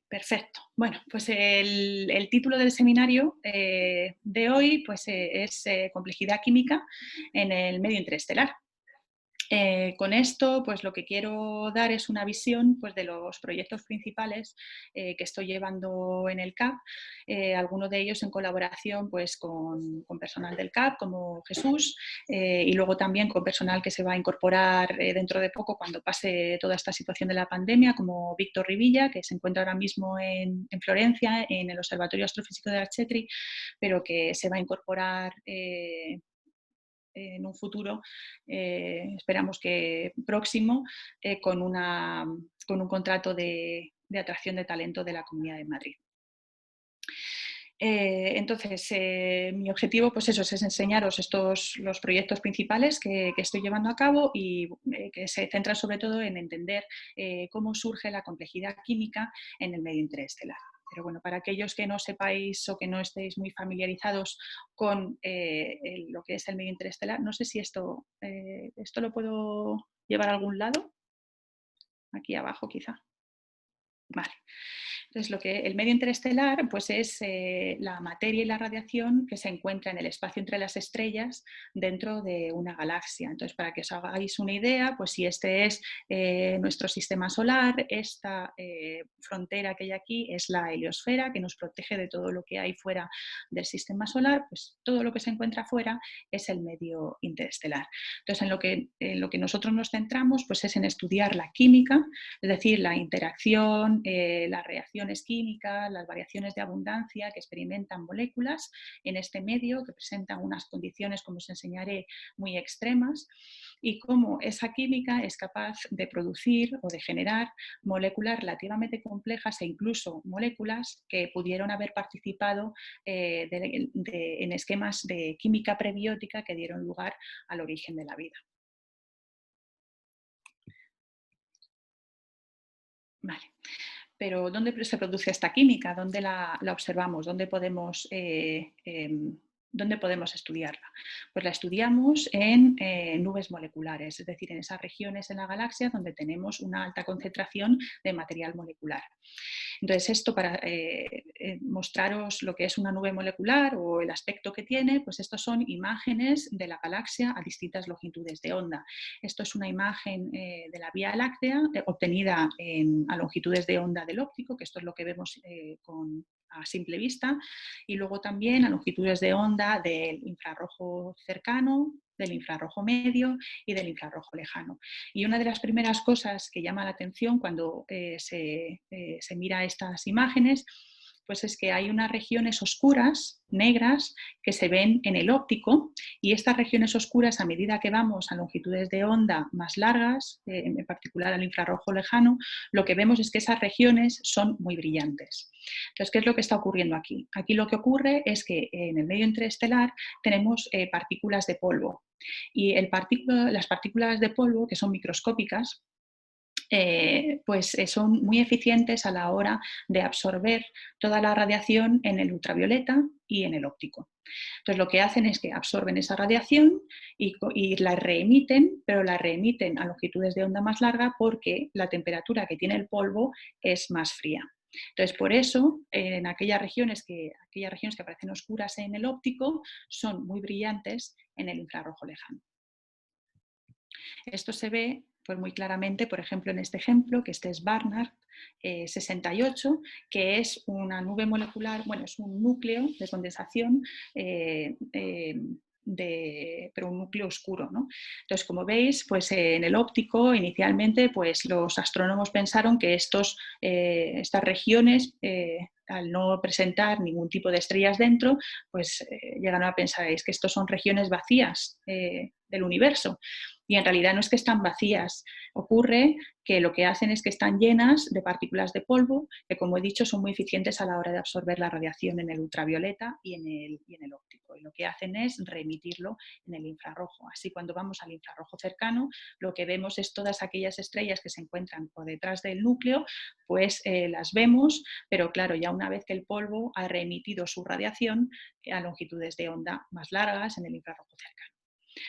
Perfecto. Bueno, pues el título del seminario de hoy pues, es Complejidad química en el medio interestelar. Con esto, pues lo que quiero dar es una visión pues, de los proyectos principales que estoy llevando en el CAP, algunos de ellos en colaboración pues, con personal del CAP, como Jesús, y luego también con personal que se va a incorporar dentro de poco cuando pase toda esta situación de la pandemia, como Víctor Rivilla, que se encuentra ahora mismo en Florencia, en el Observatorio Astrofísico de Archetri, pero que se va a incorporar en un futuro, esperamos que próximo, con un contrato de atracción de talento de la Comunidad de Madrid. Entonces, mi objetivo pues eso, es enseñaros los proyectos principales que estoy llevando a cabo y que se centran sobre todo en entender cómo surge la complejidad química en el medio interestelar. Pero bueno, para aquellos que no sepáis o que no estéis muy familiarizados con lo que es el medio interestelar, no sé si esto lo puedo llevar a algún lado, aquí abajo quizá. Vale. Entonces, el medio interestelar pues, es la materia y la radiación que se encuentra en el espacio entre las estrellas dentro de una galaxia. Entonces, para que os hagáis una idea, pues si este es nuestro sistema solar, esta frontera que hay aquí es la heliosfera, que nos protege de todo lo que hay fuera del sistema solar, pues todo lo que se encuentra fuera es el medio interestelar. Entonces, en lo que nosotros nos centramos pues, es en estudiar la química, es decir, la interacción, las reacciones químicas, las variaciones de abundancia que experimentan moléculas en este medio, que presentan unas condiciones, como os enseñaré, muy extremas, y cómo esa química es capaz de producir o de generar moléculas relativamente complejas e incluso moléculas que pudieron haber participado en esquemas de química prebiótica que dieron lugar al origen de la vida. Vale. Pero ¿dónde se produce esta química? ¿Dónde la observamos? ¿Dónde podemos estudiarla? Pues la estudiamos en nubes moleculares, es decir, en esas regiones en la galaxia donde tenemos una alta concentración de material molecular. Entonces, esto para mostraros lo que es una nube molecular o el aspecto que tiene, pues estos son imágenes de la galaxia a distintas longitudes de onda. Esto es una imagen de la Vía Láctea obtenida a longitudes de onda del óptico, que esto es lo que vemos a simple vista, y luego también a longitudes de onda del infrarrojo cercano, del infrarrojo medio y del infrarrojo lejano. Y una de las primeras cosas que llama la atención cuando se mira estas imágenes, pues es que hay unas regiones oscuras, negras, que se ven en el óptico, y estas regiones oscuras, a medida que vamos a longitudes de onda más largas, en particular al infrarrojo lejano, lo que vemos es que esas regiones son muy brillantes. Entonces, ¿qué es lo que está ocurriendo aquí? Aquí lo que ocurre es que en el medio interestelar tenemos partículas de polvo, y las partículas de polvo, que son microscópicas, son muy eficientes a la hora de absorber toda la radiación en el ultravioleta y en el óptico. Entonces, lo que hacen es que absorben esa radiación y la reemiten, pero la reemiten a longitudes de onda más larga porque la temperatura que tiene el polvo es más fría. Entonces, por eso, en aquellas regiones que aparecen oscuras en el óptico son muy brillantes en el infrarrojo lejano. Esto se ve pues, muy claramente, por ejemplo, en este ejemplo, que este es Barnard 68, que es una nube molecular, bueno, es un núcleo de condensación, pero un núcleo oscuro, ¿no? Entonces, como veis, pues en el óptico inicialmente pues, los astrónomos pensaron que estas regiones, al no presentar ningún tipo de estrellas dentro, pues llegaron a pensar es que estos son regiones vacías del universo. Y en realidad no es que están vacías, ocurre que lo que hacen es que están llenas de partículas de polvo que, como he dicho, son muy eficientes a la hora de absorber la radiación en el ultravioleta y en el óptico. Y lo que hacen es reemitirlo en el infrarrojo. Así, cuando vamos al infrarrojo cercano, lo que vemos es todas aquellas estrellas que se encuentran por detrás del núcleo, pues las vemos, pero claro, ya una vez que el polvo ha reemitido su radiación a longitudes de onda más largas en el infrarrojo cercano.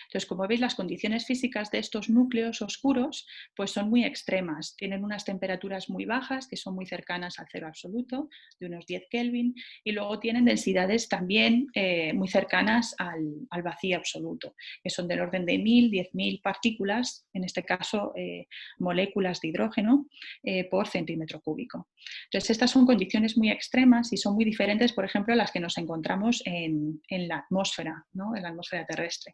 Entonces, como veis, las condiciones físicas de estos núcleos oscuros pues son muy extremas. Tienen unas temperaturas muy bajas, que son muy cercanas al cero absoluto, de unos 10 Kelvin, y luego tienen densidades también muy cercanas al vacío absoluto, que son del orden de 1000, 10.000 partículas, en este caso moléculas de hidrógeno, por centímetro cúbico. Entonces, estas son condiciones muy extremas y son muy diferentes, por ejemplo, a las que nos encontramos en la atmósfera, ¿no? En la atmósfera terrestre.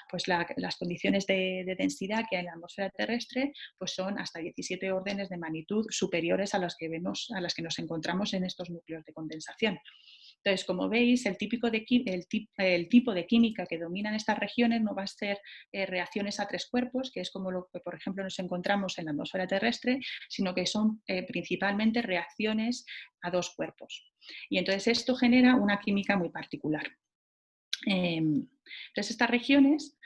Pues las condiciones de densidad que hay en la atmósfera terrestre pues son hasta 17 órdenes de magnitud superiores a las que vemos, a las que nos encontramos en estos núcleos de condensación. Entonces, como veis, el tipo de química que domina en estas regiones no va a ser reacciones a tres cuerpos, que es como lo que, por ejemplo, nos encontramos en la atmósfera terrestre, sino que son principalmente reacciones a dos cuerpos. Y entonces esto genera una química muy particular. Entonces, estas regiones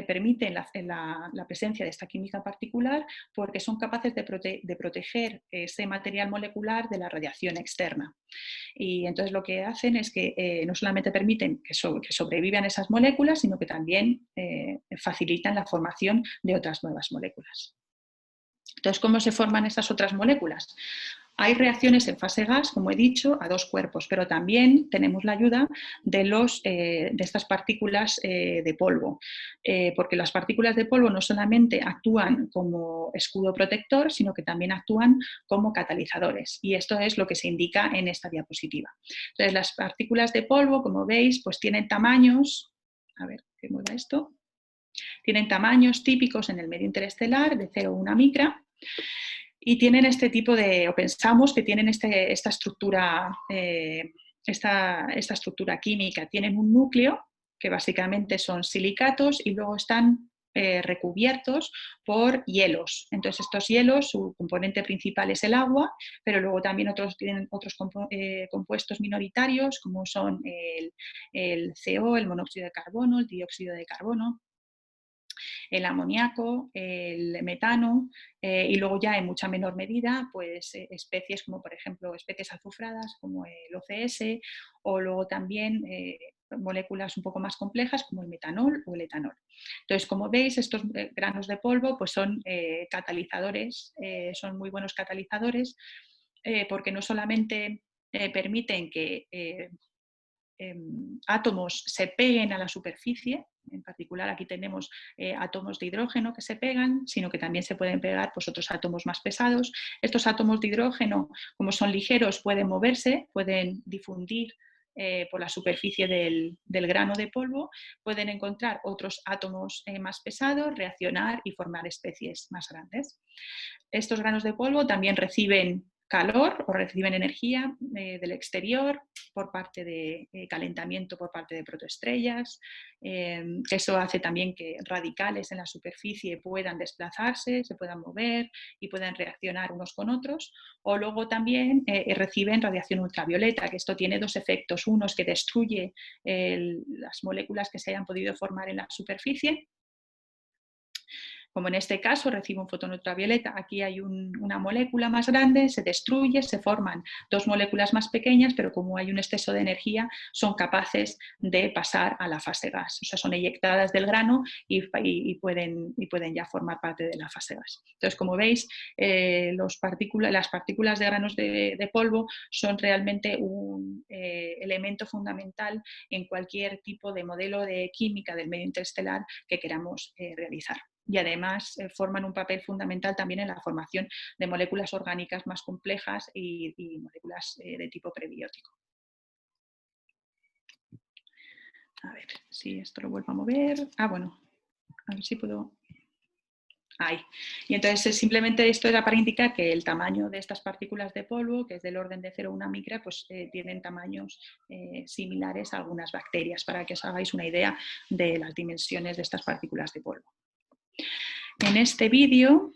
permiten la presencia de esta química particular porque son capaces de proteger ese material molecular de la radiación externa. Y entonces lo que hacen es que no solamente permiten que sobrevivan esas moléculas, sino que también facilitan la formación de otras nuevas moléculas. Entonces, ¿cómo se forman estas otras moléculas? Hay reacciones en fase gas, como he dicho, a dos cuerpos, pero también tenemos la ayuda de estas partículas de polvo, porque las partículas de polvo no solamente actúan como escudo protector, sino que también actúan como catalizadores, y esto es lo que se indica en esta diapositiva. Entonces, las partículas de polvo, como veis, pues tienen tamaños, a ver que mueva esto, tienen tamaños típicos en el medio interestelar de 0,1 micra, y tienen este tipo de, o pensamos que tienen esta estructura, esta estructura química. Tienen un núcleo, que básicamente son silicatos, y luego están recubiertos por hielos. Entonces, estos hielos, su componente principal es el agua, pero luego también tienen otros compuestos minoritarios, como son el CO, el monóxido de carbono, el dióxido de carbono, el amoníaco, el metano, y luego ya en mucha menor medida pues especies como por ejemplo especies azufradas como el OCS, o luego también moléculas un poco más complejas como el metanol o el etanol. Entonces, como veis, estos granos de polvo pues son catalizadores, son muy buenos catalizadores, porque no solamente permiten que átomos se peguen a la superficie, en particular aquí tenemos átomos de hidrógeno que se pegan, sino que también se pueden pegar pues, otros átomos más pesados. Estos átomos de hidrógeno, como son ligeros, pueden moverse, pueden difundir por la superficie del grano de polvo, pueden encontrar otros átomos más pesados, reaccionar y formar especies más grandes. Estos granos de polvo también reciben calor o reciben energía del exterior por parte de calentamiento por parte de protoestrellas. Eso hace también que radicales en la superficie puedan desplazarse, se puedan mover y puedan reaccionar unos con otros. O luego también reciben radiación ultravioleta, que esto tiene dos efectos. Uno es que destruye las moléculas que se hayan podido formar en la superficie, como en este caso recibe un fotón ultravioleta. Aquí hay una molécula más grande, se destruye, se forman dos moléculas más pequeñas, pero como hay un exceso de energía, son capaces de pasar a la fase gas. O sea, son eyectadas del grano y pueden ya formar parte de la fase gas. Entonces, como veis, las partículas de granos de polvo son realmente un elemento fundamental en cualquier tipo de modelo de química del medio interestelar que queramos realizar. Y además forman un papel fundamental también en la formación de moléculas orgánicas más complejas y moléculas de tipo prebiótico. A ver si esto lo vuelvo a mover. Bueno, a ver si puedo... Ahí. Y entonces simplemente esto era para indicar que el tamaño de estas partículas de polvo, que es del orden de 0,1 micra, pues tienen tamaños similares a algunas bacterias, para que os hagáis una idea de las dimensiones de estas partículas de polvo. En este vídeo,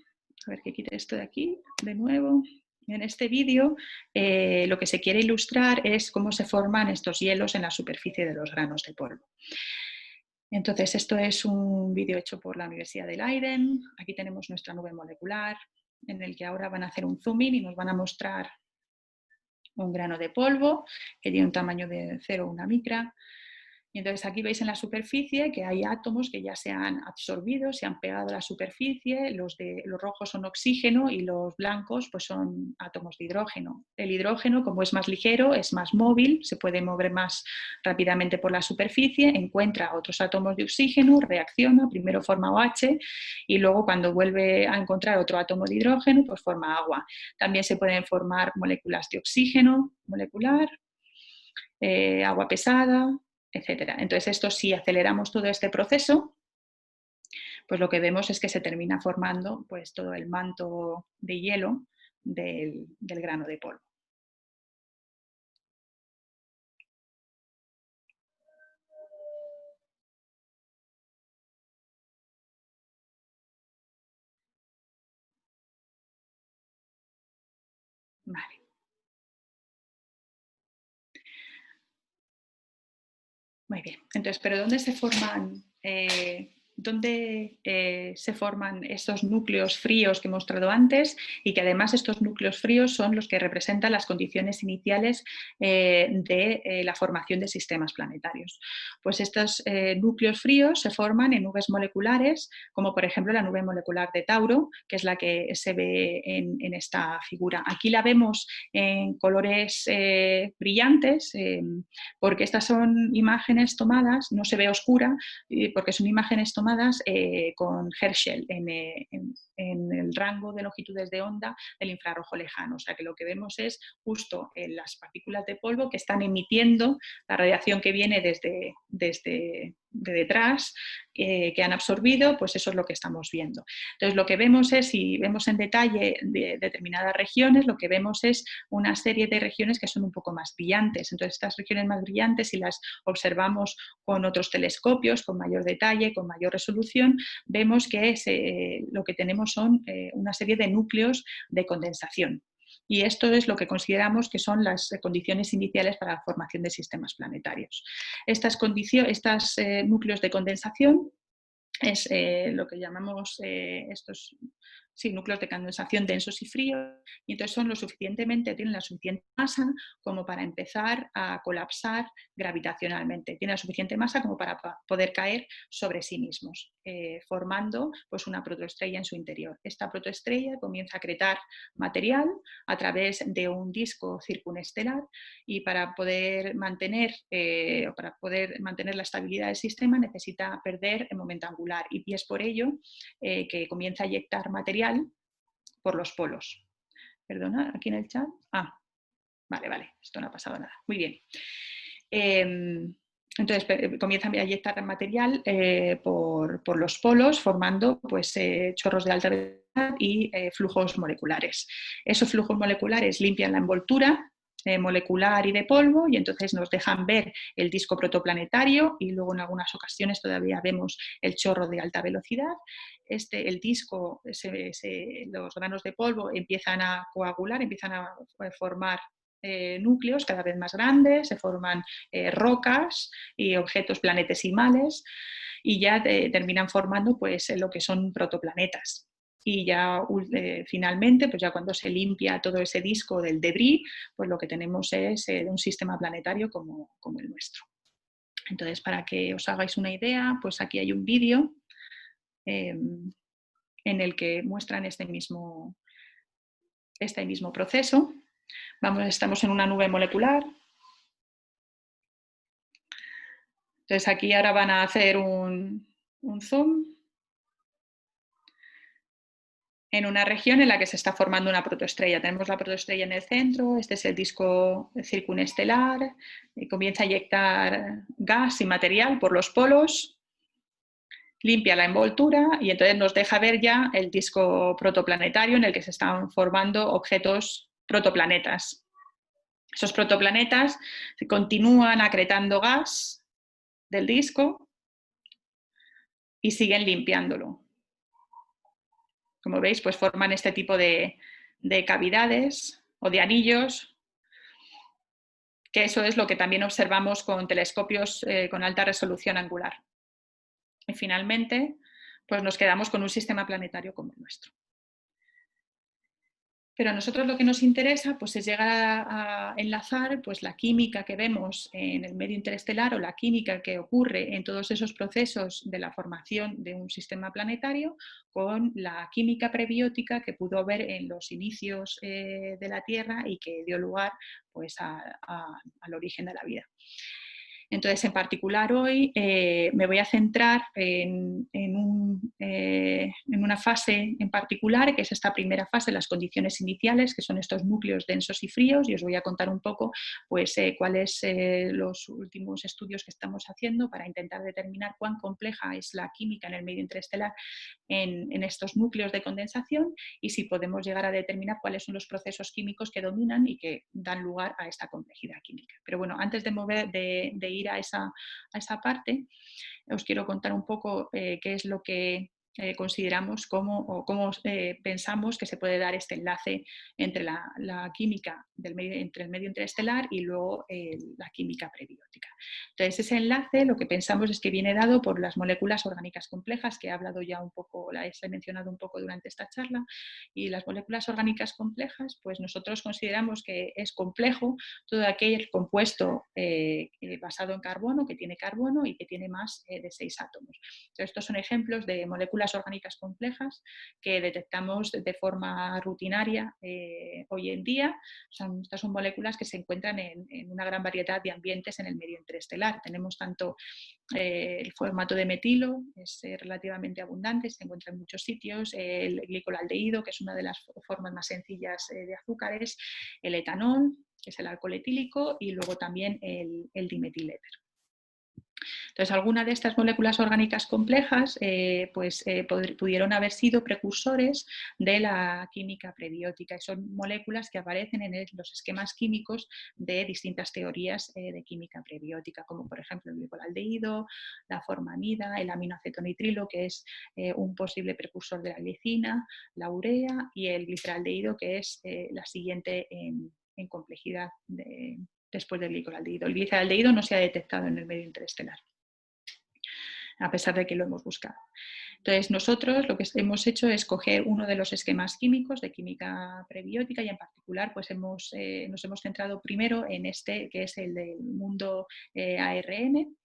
a ver que quite esto de aquí de nuevo. En este vídeo lo que se quiere ilustrar es cómo se forman estos hielos en la superficie de los granos de polvo. Entonces, esto es un vídeo hecho por la Universidad de Leiden. Aquí tenemos nuestra nube molecular, en el que ahora van a hacer un zoom in y nos van a mostrar un grano de polvo que tiene un tamaño de 0,1 micra. Y entonces aquí veis en la superficie que hay átomos que ya se han absorbido, se han pegado a la superficie, los rojos son oxígeno y los blancos pues son átomos de hidrógeno. El hidrógeno, como es más ligero, es más móvil, se puede mover más rápidamente por la superficie, encuentra otros átomos de oxígeno, reacciona, primero forma OH y luego cuando vuelve a encontrar otro átomo de hidrógeno pues forma agua. También se pueden formar moléculas de oxígeno molecular, agua pesada, etcétera. Entonces, esto si aceleramos todo este proceso, pues lo que vemos es que se termina formando pues, todo el manto de hielo del grano de polvo. Vale. Muy bien. Entonces, ¿pero dónde se forman estos núcleos fríos que he mostrado antes? Y que además estos núcleos fríos son los que representan las condiciones iniciales de la formación de sistemas planetarios. Pues estos núcleos fríos se forman en nubes moleculares, como por ejemplo la nube molecular de Tauro, que es la que se ve en esta figura. Aquí la vemos en colores brillantes, porque estas son imágenes tomadas, no se ve oscura, porque son imágenes tomadas con Herschel en el rango de longitudes de onda del infrarrojo lejano. O sea que lo que vemos es justo en las partículas de polvo que están emitiendo la radiación que viene desde de detrás, que han absorbido, pues eso es lo que estamos viendo. Entonces lo que vemos es, si vemos en detalle de determinadas regiones, lo que vemos es una serie de regiones que son un poco más brillantes. Entonces estas regiones más brillantes, si las observamos con otros telescopios, con mayor detalle, con mayor resolución, vemos que lo que tenemos son una serie de núcleos de condensación. Y esto es lo que consideramos que son las condiciones iniciales para la formación de sistemas planetarios. Estos núcleos de condensación es lo que llamamos estos núcleos de condensación densos y fríos, y entonces tienen la suficiente masa como para empezar a colapsar gravitacionalmente, tienen la suficiente masa como para poder caer sobre sí mismos, formando pues, una protoestrella en su interior. Esta protoestrella comienza a acretar material a través de un disco circunestelar y para poder mantener la estabilidad del sistema necesita perder el momento angular y es por ello que comienza a eyectar material por los polos. Perdona, aquí en el chat. Vale, esto no ha pasado nada. Muy bien. Entonces comienza a eyectar material por los polos, formando pues, chorros de alta velocidad y flujos moleculares. Esos flujos moleculares limpian la envoltura molecular y de polvo y entonces nos dejan ver el disco protoplanetario y luego en algunas ocasiones todavía vemos el chorro de alta velocidad. El disco, los granos de polvo empiezan a coagular, empiezan a formar núcleos cada vez más grandes, se forman rocas y objetos planetesimales y ya terminan formando pues, lo que son protoplanetas. Y ya finalmente, pues ya cuando se limpia todo ese disco del debris, pues lo que tenemos es un sistema planetario como el nuestro. Entonces, para que os hagáis una idea, pues aquí hay un vídeo en el que muestran este mismo proceso. Estamos en una nube molecular. Entonces aquí ahora van a hacer un zoom en una región en la que se está formando una protoestrella. Tenemos la protoestrella en el centro, este es el disco circunestelar, comienza a eyectar gas y material por los polos, limpia la envoltura y entonces nos deja ver ya el disco protoplanetario en el que se están formando objetos protoplanetas. Esos protoplanetas continúan acretando gas del disco y siguen limpiándolo. Como veis, pues forman este tipo de cavidades o de anillos, que eso es lo que también observamos con telescopios con alta resolución angular. Y finalmente, pues nos quedamos con un sistema planetario como el nuestro. Pero a nosotros lo que nos interesa pues, es llegar a enlazar pues, la química que vemos en el medio interestelar o la química que ocurre en todos esos procesos de la formación de un sistema planetario con la química prebiótica que pudo haber en los inicios de la Tierra y que dio lugar pues, al origen de la vida. Entonces, en particular hoy me voy a centrar en una fase en particular, que es esta primera fase, las condiciones iniciales, que son estos núcleos densos y fríos, y os voy a contar un poco pues, cuáles los últimos estudios que estamos haciendo para intentar determinar cuán compleja es la química en el medio interestelar en estos núcleos de condensación y si podemos llegar a determinar cuáles son los procesos químicos que dominan y que dan lugar a esta complejidad química. Pero bueno, antes de ir a esa parte, os quiero contar un poco qué es lo que consideramos cómo pensamos que se puede dar este enlace entre la química entre el medio interestelar y luego la química prebiótica. Entonces, ese enlace lo que pensamos es que viene dado por las moléculas orgánicas complejas, que he hablado ya un poco, las he mencionado un poco durante esta charla, y las moléculas orgánicas complejas, pues nosotros consideramos que es complejo todo aquel compuesto basado en carbono, que tiene carbono y que tiene más de 6 átomos. Entonces, estos son ejemplos de moléculas orgánicas complejas que detectamos de forma rutinaria hoy en día. Estas son moléculas que se encuentran en una gran variedad de ambientes en el medio interestelar. Tenemos tanto el formato de metilo, es relativamente abundante, se encuentra en muchos sitios, el glicolaldehído, que es una de las formas más sencillas de azúcares, el etanol, que es el alcohol etílico, y luego también el dimetiléter. Entonces, algunas de estas moléculas orgánicas complejas pudieron haber sido precursores de la química prebiótica y son moléculas que aparecen en los esquemas químicos de distintas teorías de química prebiótica, como por ejemplo el glicolaldehído, la formanida, el aminoacetonitrilo, que es un posible precursor de la glicina, la urea, y el gliceraldehído, que es la siguiente en complejidad después del glicolaldehído. El gliceraldehído no se ha detectado en el medio interestelar, a pesar de que lo hemos buscado. Entonces, nosotros lo que hemos hecho es coger uno de los esquemas químicos de química prebiótica y en particular pues nos hemos centrado primero en este, que es el del mundo ARN,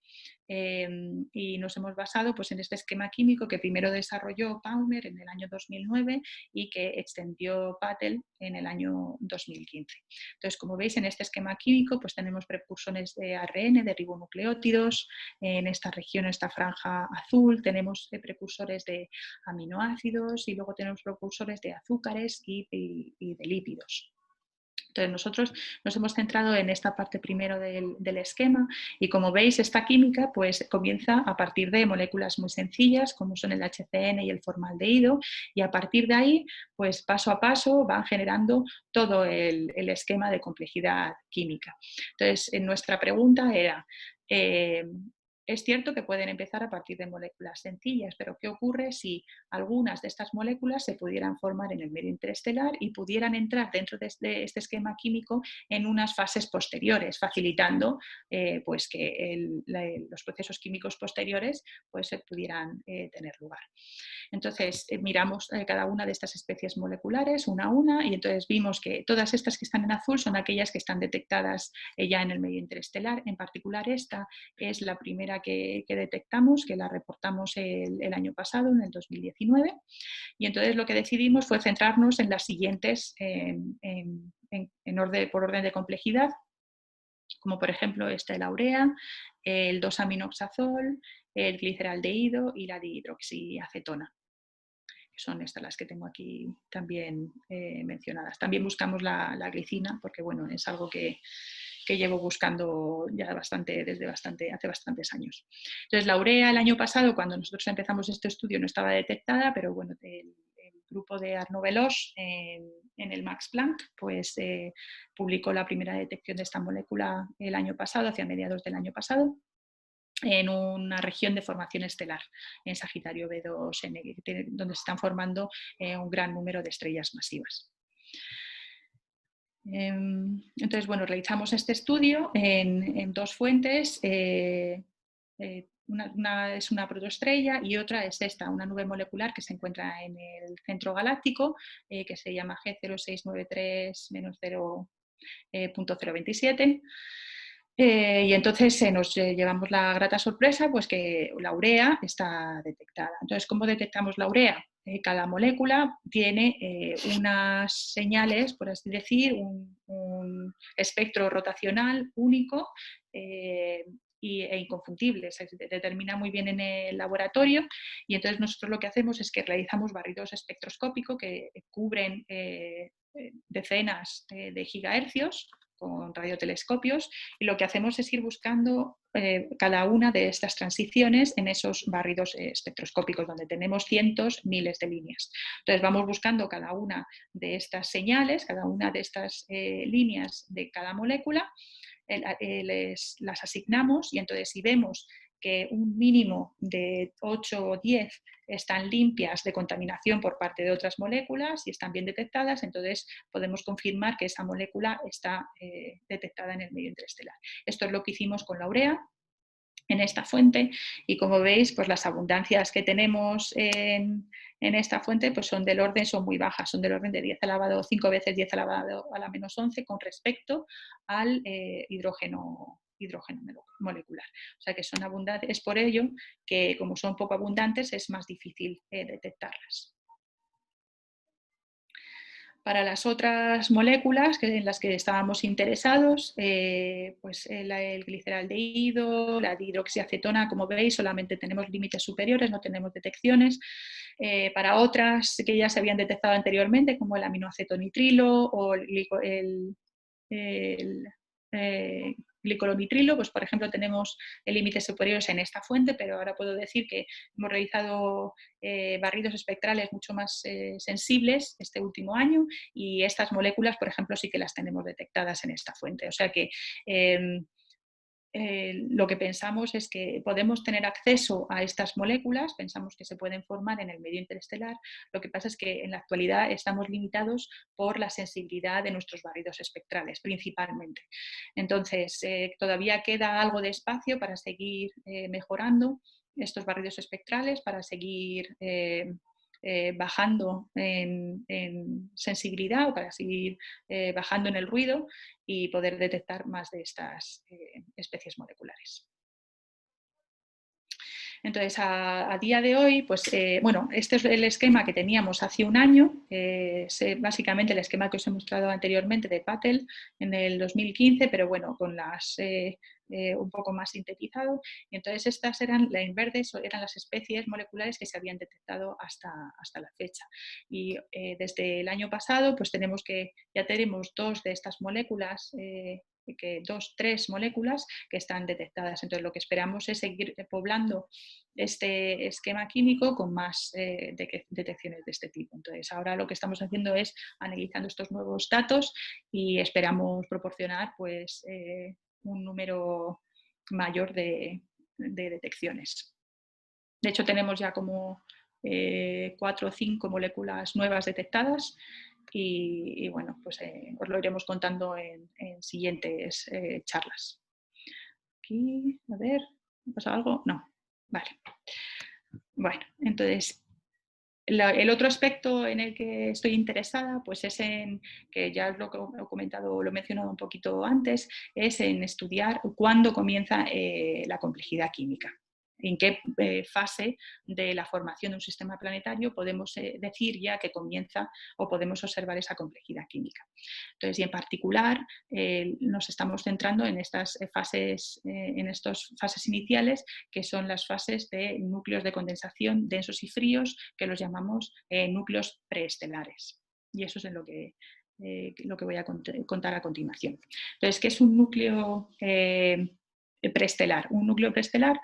y nos hemos basado pues, en este esquema químico que primero desarrolló Palmer en el año 2009 y que extendió Patel en el año 2015. Entonces, como veis, en este esquema químico pues, tenemos precursores de ARN, de ribonucleótidos, en esta región, esta franja azul, tenemos precursores de aminoácidos y luego tenemos precursores de azúcares y de lípidos. Entonces nosotros nos hemos centrado en esta parte primero del esquema y como veis esta química pues comienza a partir de moléculas muy sencillas como son el HCN y el formaldehído y a partir de ahí pues paso a paso van generando todo el esquema de complejidad química. Entonces nuestra pregunta era es cierto que pueden empezar a partir de moléculas sencillas, pero ¿qué ocurre si algunas de estas moléculas se pudieran formar en el medio interestelar y pudieran entrar dentro de este esquema químico en unas fases posteriores, facilitando pues que los procesos químicos posteriores pues, se pudieran tener lugar? Entonces miramos cada una de estas especies moleculares una a una y entonces vimos que todas estas que están en azul son aquellas que están detectadas ya en el medio interestelar. En particular esta es la primera que detectamos, que la reportamos el año pasado, en el 2019, y entonces lo que decidimos fue centrarnos en las siguientes por orden de complejidad, como por ejemplo esta la urea, el 2-aminoxazol, el gliceraldehído y la dihidroxiacetona. Son estas las que tengo aquí también mencionadas. También buscamos la glicina, porque bueno, es algo que llevo buscando ya hace bastantes años. Entonces, la urea el año pasado, cuando nosotros empezamos este estudio, no estaba detectada, pero bueno, el grupo de Arnaud Veloche en el Max Planck, pues publicó la primera detección de esta molécula el año pasado, hacia mediados del año pasado, en una región de formación estelar, en Sagitario B2N, donde se están formando un gran número de estrellas masivas. Entonces, bueno, realizamos este estudio en dos fuentes. una es una protoestrella y otra es esta, una nube molecular que se encuentra en el centro galáctico, que se llama G0693-0.027. Y entonces nos llevamos la grata sorpresa pues que la urea está detectada. Entonces, ¿cómo detectamos la urea? Cada molécula tiene unas señales, por así decir, un espectro rotacional único e inconfundible. Se determina muy bien en el laboratorio y entonces nosotros lo que hacemos es que realizamos barridos espectroscópicos que cubren decenas de gigahercios con radiotelescopios y lo que hacemos es ir buscando cada una de estas transiciones en esos barridos espectroscópicos donde tenemos cientos, miles de líneas. Entonces vamos buscando cada una de estas señales, cada una de estas líneas de cada molécula, las asignamos y entonces si vemos que un mínimo de 8 o 10 están limpias de contaminación por parte de otras moléculas y están bien detectadas, entonces podemos confirmar que esa molécula está detectada en el medio interestelar. Esto es lo que hicimos con la urea en esta fuente y como veis pues las abundancias que tenemos en esta fuente pues son muy bajas, son del orden de 10 elevado 5 veces 10 elevado a la menos 11 con respecto al hidrógeno molecular. O sea que son abundantes, es por ello que como son poco abundantes es más difícil detectarlas. Para las otras moléculas en las que estábamos interesados, pues el gliceraldehído, la dihidroxiacetona, como veis, solamente tenemos límites superiores, no tenemos detecciones. Para otras que ya se habían detectado anteriormente, como el aminoacetonitrilo o el glicolonitrilo, pues por ejemplo tenemos límites superiores en esta fuente, pero ahora puedo decir que hemos realizado barridos espectrales mucho más sensibles este último año y estas moléculas, por ejemplo, sí que las tenemos detectadas en esta fuente. O sea que lo que pensamos es que podemos tener acceso a estas moléculas, pensamos que se pueden formar en el medio interestelar, lo que pasa es que en la actualidad estamos limitados por la sensibilidad de nuestros barridos espectrales, principalmente. Entonces, todavía queda algo de espacio para seguir mejorando estos barridos espectrales, para seguir bajando en sensibilidad o para seguir bajando en el ruido y poder detectar más de estas especies moleculares. Entonces, a día de hoy, pues, bueno, este es el esquema que teníamos hace un año, básicamente el esquema que os he mostrado anteriormente de Patel en el 2015, pero bueno, con las un poco más sintetizado. Y entonces estas eran, en verde, eran las especies moleculares que se habían detectado hasta la fecha. Y desde el año pasado, pues ya tenemos dos de estas moléculas, tres moléculas que están detectadas. Entonces lo que esperamos es seguir poblando este esquema químico con más detecciones de este tipo. Entonces ahora lo que estamos haciendo es analizando estos nuevos datos y esperamos proporcionar pues un número mayor de detecciones. De hecho tenemos ya como 4 o 5 moléculas nuevas detectadas y bueno, pues os lo iremos contando en siguientes charlas. Aquí, a ver, ¿ha pasado algo? No, vale. Bueno, entonces, el otro aspecto en el que estoy interesada, pues es en, que ya lo he comentado, lo he mencionado un poquito antes, es en estudiar cuándo comienza la complejidad química. En qué fase de la formación de un sistema planetario podemos decir ya que comienza o podemos observar esa complejidad química. Entonces, y en particular, nos estamos centrando en estas fases iniciales, que son las fases de núcleos de condensación densos y fríos, que los llamamos núcleos preestelares. Y eso es en lo que voy a contar a continuación. Entonces, ¿qué es un núcleo preestelar? Un núcleo preestelar,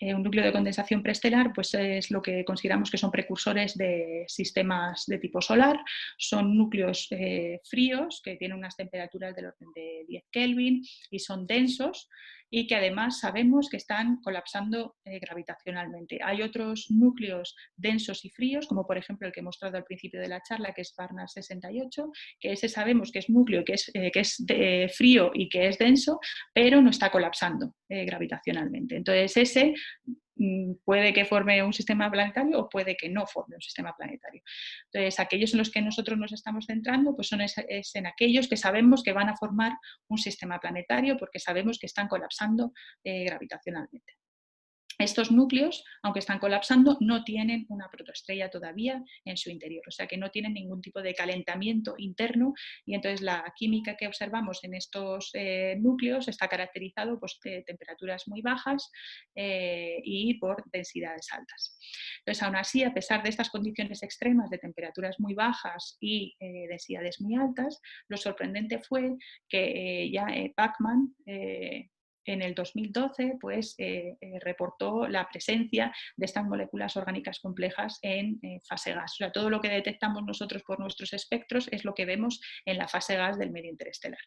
un núcleo de condensación preestelar, pues es lo que consideramos que son precursores de sistemas de tipo solar. Son núcleos fríos que tienen unas temperaturas del orden de 10 Kelvin y son densos y que además sabemos que están colapsando gravitacionalmente. Hay otros núcleos densos y fríos, como por ejemplo el que he mostrado al principio de la charla, que es Barnard 68, que ese sabemos que es núcleo, que es frío y que es denso, pero no está colapsando gravitacionalmente. Entonces ese puede que forme un sistema planetario o puede que no forme un sistema planetario. Entonces, aquellos en los que nosotros nos estamos centrando pues es en aquellos que sabemos que van a formar un sistema planetario porque sabemos que están colapsando gravitacionalmente. Estos núcleos, aunque están colapsando, no tienen una protoestrella todavía en su interior, o sea que no tienen ningún tipo de calentamiento interno y entonces la química que observamos en estos núcleos está caracterizado por temperaturas muy bajas y por densidades altas. Entonces, aún así, a pesar de estas condiciones extremas de temperaturas muy bajas y densidades muy altas, lo sorprendente fue que ya Pacman en el 2012 pues, reportó la presencia de estas moléculas orgánicas complejas en fase gas. O sea, todo lo que detectamos nosotros por nuestros espectros es lo que vemos en la fase gas del medio interestelar.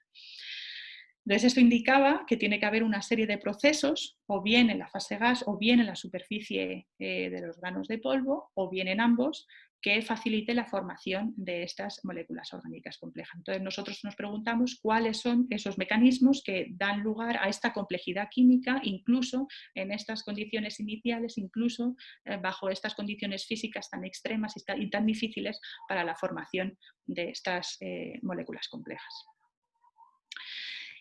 Entonces, esto indicaba que tiene que haber una serie de procesos, o bien en la fase gas, o bien en la superficie de los granos de polvo, o bien en ambos, que facilite la formación de estas moléculas orgánicas complejas. Entonces, nosotros nos preguntamos cuáles son esos mecanismos que dan lugar a esta complejidad química, incluso en estas condiciones iniciales, incluso bajo estas condiciones físicas tan extremas y tan difíciles para la formación de estas moléculas complejas.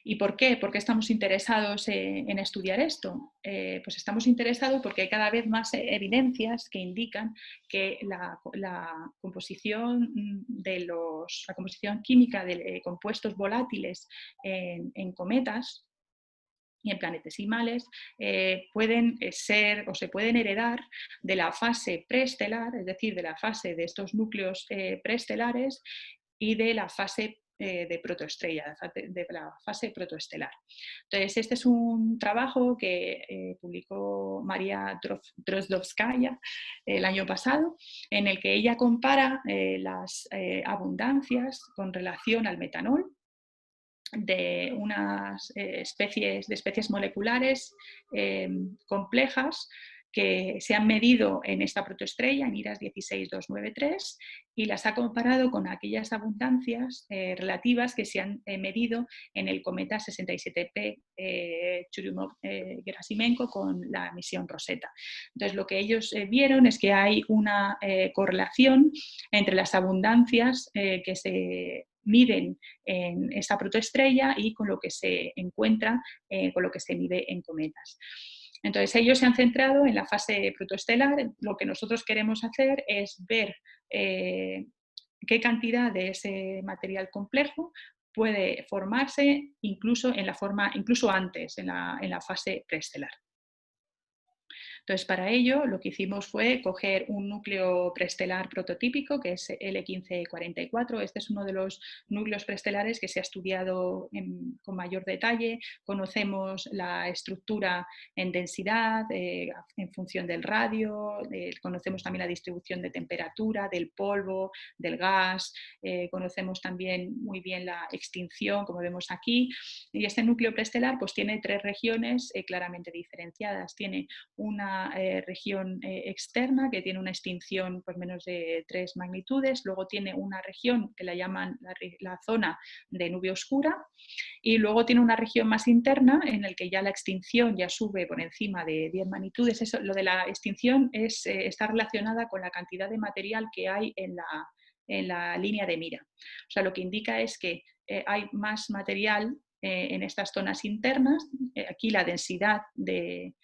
¿Y por qué? ¿Por qué estamos interesados en estudiar esto? Pues estamos interesados porque hay cada vez más evidencias que indican que la composición la composición química de compuestos volátiles en cometas y en planetesimales pueden ser o se pueden heredar de la fase preestelar, es decir, de la fase de estos núcleos preestelares y de la fase de protoestrella, de la fase protoestelar. Entonces, este es un trabajo que publicó María Drozdovskaya el año pasado, en el que ella compara las abundancias con relación al metanol de unas especies moleculares complejas que se han medido en esta protoestrella, en IRAS 16293, y las ha comparado con aquellas abundancias relativas que se han medido en el cometa 67P Churyumov-Gerasimenko con la misión Rosetta. Entonces, lo que ellos vieron es que hay una correlación entre las abundancias que se miden en esta protoestrella y con lo que se encuentra, con lo que se mide en cometas. Entonces, ellos se han centrado en la fase protoestelar. Lo que nosotros queremos hacer es ver qué cantidad de ese material complejo puede formarse incluso antes, en la fase preestelar. Entonces, para ello, lo que hicimos fue coger un núcleo preestelar prototípico, que es L1544. Este es uno de los núcleos preestelares que se ha estudiado con mayor detalle. Conocemos la estructura en densidad, en función del radio, conocemos también la distribución de temperatura, del polvo, del gas, conocemos también muy bien la extinción, como vemos aquí. Y este núcleo preestelar pues, tiene tres regiones claramente diferenciadas. Tiene una región externa que tiene una extinción por menos de 3 magnitudes, luego tiene una región que la llaman la zona de nube oscura y luego tiene una región más interna en la que ya la extinción ya sube por encima de 10 magnitudes. Eso, lo de la extinción está relacionada con la cantidad de material que hay en la línea de mira. O sea, lo que indica es que hay más material en estas zonas internas. Aquí la densidad de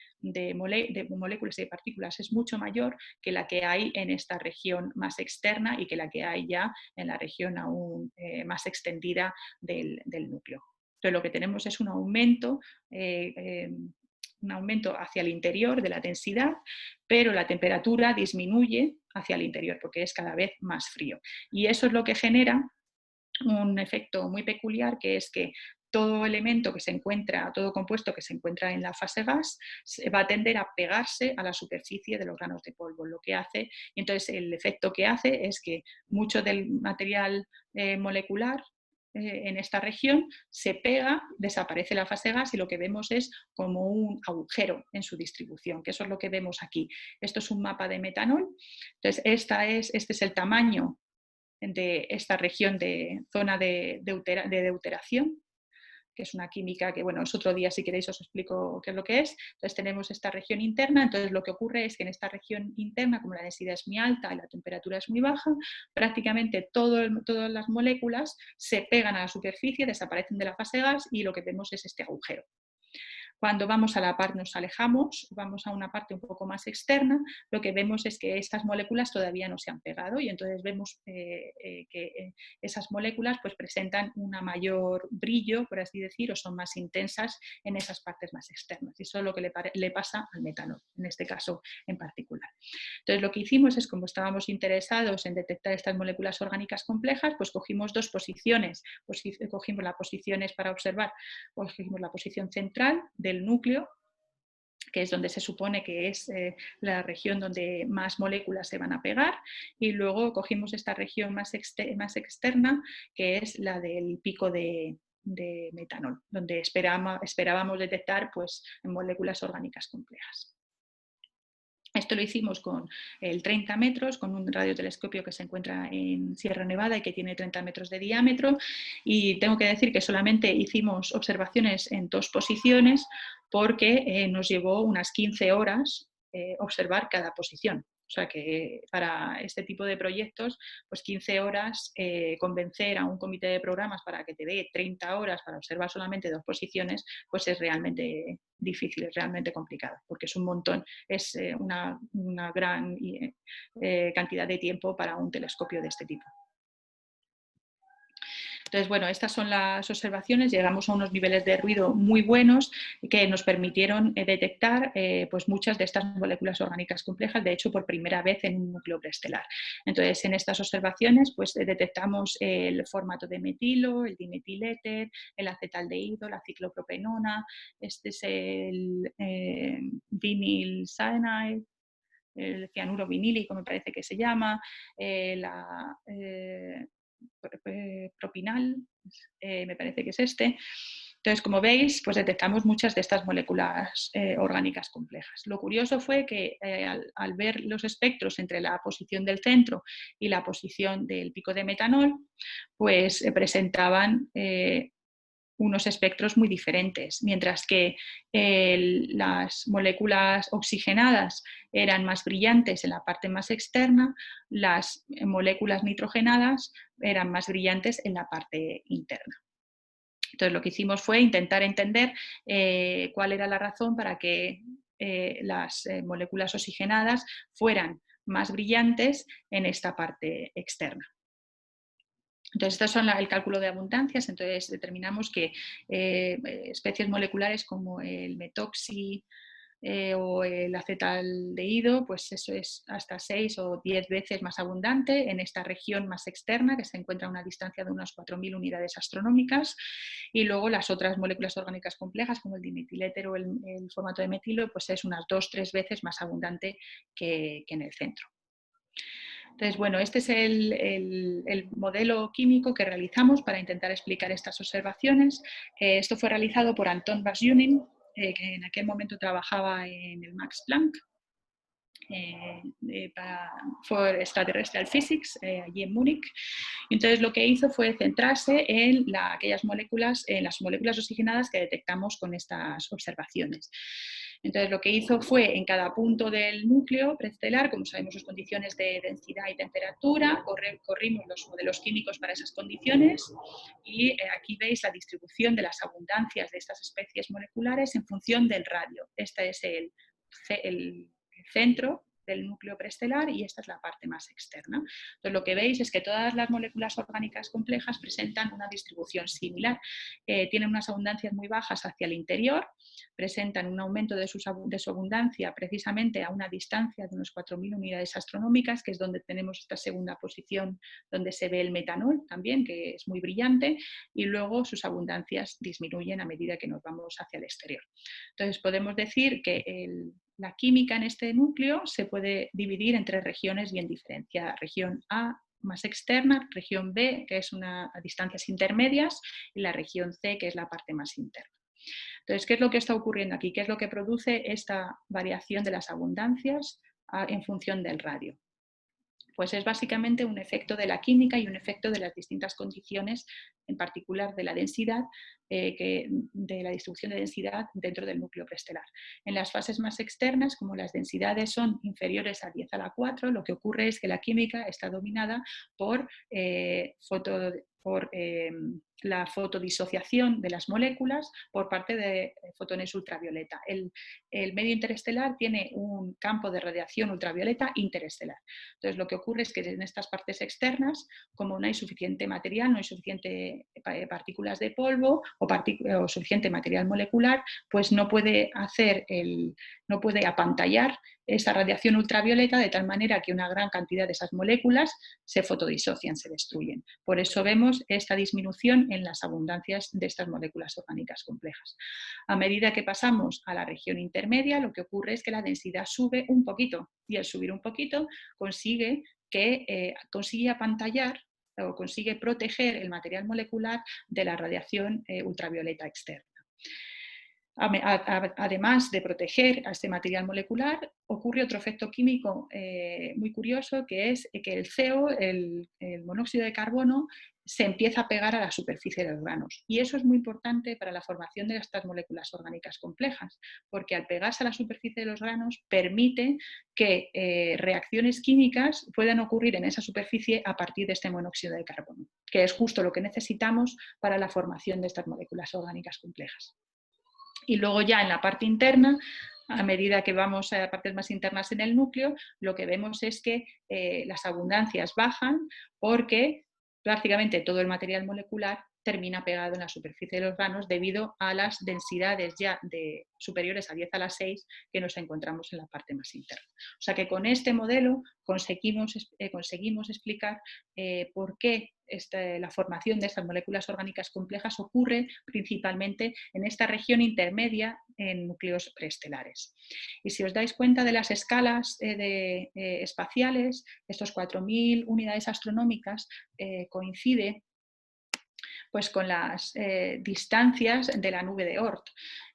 moléculas y de partículas es mucho mayor que la que hay en esta región más externa y que la que hay ya en la región aún más extendida del núcleo. Entonces, lo que tenemos es un aumento hacia el interior de la densidad, pero la temperatura disminuye hacia el interior porque es cada vez más frío. Y eso es lo que genera un efecto muy peculiar, que es que todo elemento que se encuentra, todo compuesto que se encuentra en la fase gas va a tender a pegarse a la superficie de los granos de polvo, lo que hace, y entonces el efecto que hace es que mucho del material molecular en esta región, se pega, desaparece la fase gas y lo que vemos es como un agujero en su distribución, que eso es lo que vemos aquí. Esto es un mapa de metanol. Entonces, este es el tamaño de esta región de zona de deuteración, que es una química que, bueno, es otro día si queréis os explico qué es lo que es. Entonces tenemos esta región interna, entonces lo que ocurre es que en esta región interna, como la densidad es muy alta y la temperatura es muy baja, prácticamente todas las moléculas se pegan a la superficie, desaparecen de la fase gas y lo que vemos es este agujero. Cuando vamos a la parte, nos alejamos, vamos a una parte un poco más externa, lo que vemos es que estas moléculas todavía no se han pegado y entonces vemos que esas moléculas pues, presentan un mayor brillo, por así decir, o son más intensas en esas partes más externas. Y eso es lo que le pasa al metanol, en este caso en particular. Entonces lo que hicimos es, como estábamos interesados en detectar estas moléculas orgánicas complejas, pues cogimos dos posiciones, cogimos las posiciones para observar, cogimos la posición central del núcleo, que es donde se supone que es la región donde más moléculas se van a pegar, y luego cogimos esta región más externa, que es la del pico de metanol, donde esperábamos detectar pues, moléculas orgánicas complejas. Esto lo hicimos con el 30 metros, con un radiotelescopio que se encuentra en Sierra Nevada y que tiene 30 metros de diámetro. Y tengo que decir que solamente hicimos observaciones en dos posiciones porque nos llevó unas 15 horas observar cada posición. O sea que para este tipo de proyectos, pues 15 horas, convencer a un comité de programas para que te dé 30 horas para observar solamente dos posiciones, pues es realmente difícil, es realmente complicado, porque es un montón, es una gran cantidad de tiempo para un telescopio de este tipo. Entonces, bueno, estas son las observaciones, llegamos a unos niveles de ruido muy buenos que nos permitieron detectar pues muchas de estas moléculas orgánicas complejas, de hecho por primera vez en un núcleo preestelar. Entonces, en estas observaciones pues detectamos el formato de metilo, el dimetiléter, el acetaldehído, la ciclopropenona, este es el vinyl cyanide, el cianuro vinílico me parece que se llama, la propinal, me parece que es este. Entonces, como veis, pues detectamos muchas de estas moléculas orgánicas complejas. Lo curioso fue que al ver los espectros entre la posición del centro y la posición del pico de metanol, pues presentaban unos espectros muy diferentes, mientras que las moléculas oxigenadas eran más brillantes en la parte más externa, las moléculas nitrogenadas eran más brillantes en la parte interna. Entonces lo que hicimos fue intentar entender cuál era la razón para que las moléculas oxigenadas fueran más brillantes en esta parte externa. Entonces, estos son el cálculo de abundancias, entonces determinamos que especies moleculares como el metoxi o el acetaldehído, pues eso es hasta 6 o 10 veces más abundante en esta región más externa, que se encuentra a una distancia de unas 4.000 unidades astronómicas, y luego las otras moléculas orgánicas complejas, como el dimetiléter o el formato de metilo, pues es unas 2-3 veces más abundante que en el centro. Entonces, bueno, este es el modelo químico que realizamos para intentar explicar estas observaciones. Esto fue realizado por Anton Basjunin, que en aquel momento trabajaba en el Max Planck, for Extraterrestrial Physics, allí en Múnich. Entonces lo que hizo fue centrarse en aquellas moléculas, en las moléculas oxigenadas que detectamos con estas observaciones. Entonces lo que hizo fue en cada punto del núcleo preestelar, como sabemos sus condiciones de densidad y temperatura, corrimos los modelos químicos para esas condiciones y aquí veis la distribución de las abundancias de estas especies moleculares en función del radio. Este es el centro del núcleo preestelar y esta es la parte más externa. Entonces lo que veis es que todas las moléculas orgánicas complejas presentan una distribución similar. Tienen unas abundancias muy bajas hacia el interior, presentan un aumento de su abundancia precisamente a una distancia de unos 4.000 unidades astronómicas, que es donde tenemos esta segunda posición donde se ve el metanol también, que es muy brillante, y luego sus abundancias disminuyen a medida que nos vamos hacia el exterior. Entonces podemos decir que la química en este núcleo se puede dividir en tres regiones bien diferenciadas, región A, más externa, región B, que es a distancias intermedias, y la región C, que es la parte más interna. Entonces, ¿qué es lo que está ocurriendo aquí? ¿Qué es lo que produce esta variación de las abundancias en función del radio? Pues es básicamente un efecto de la química y un efecto de las distintas condiciones, en particular de la densidad, de la distribución de densidad dentro del núcleo preestelar. En las fases más externas, como las densidades son inferiores a 10 a la 4, lo que ocurre es que la química está dominada por la fotodisociación de las moléculas por parte de fotones ultravioleta. El medio interestelar tiene un campo de radiación ultravioleta interestelar. Entonces, lo que ocurre es que en estas partes externas, como no hay suficiente material, no hay suficiente partículas de polvo o suficiente material molecular, pues no puede apantallar esa radiación ultravioleta de tal manera que una gran cantidad de esas moléculas se fotodisocian, se destruyen. Por eso vemos esta disminución en las abundancias de estas moléculas orgánicas complejas. A medida que pasamos a la región intermedia, lo que ocurre es que la densidad sube un poquito, y al subir un poquito consigue apantallar o consigue proteger el material molecular de la radiación ultravioleta externa. Además de proteger a este material molecular, ocurre otro efecto químico muy curioso, que es que el CO, el monóxido de carbono, se empieza a pegar a la superficie de los granos. Y eso es muy importante para la formación de estas moléculas orgánicas complejas, porque al pegarse a la superficie de los granos permite que reacciones químicas puedan ocurrir en esa superficie a partir de este monóxido de carbono, que es justo lo que necesitamos para la formación de estas moléculas orgánicas complejas. Y luego ya en la parte interna, a medida que vamos a partes más internas en el núcleo, lo que vemos es que las abundancias bajan porque prácticamente todo el material molecular termina pegado en la superficie de los granos debido a las densidades ya superiores a 10 a la 6 que nos encontramos en la parte más interna. O sea que con este modelo conseguimos explicar por qué la formación de estas moléculas orgánicas complejas ocurre principalmente en esta región intermedia en núcleos preestelares. Y si os dais cuenta de las escalas espaciales, estos 4.000 unidades astronómicas coincide pues con las distancias de la nube de Oort.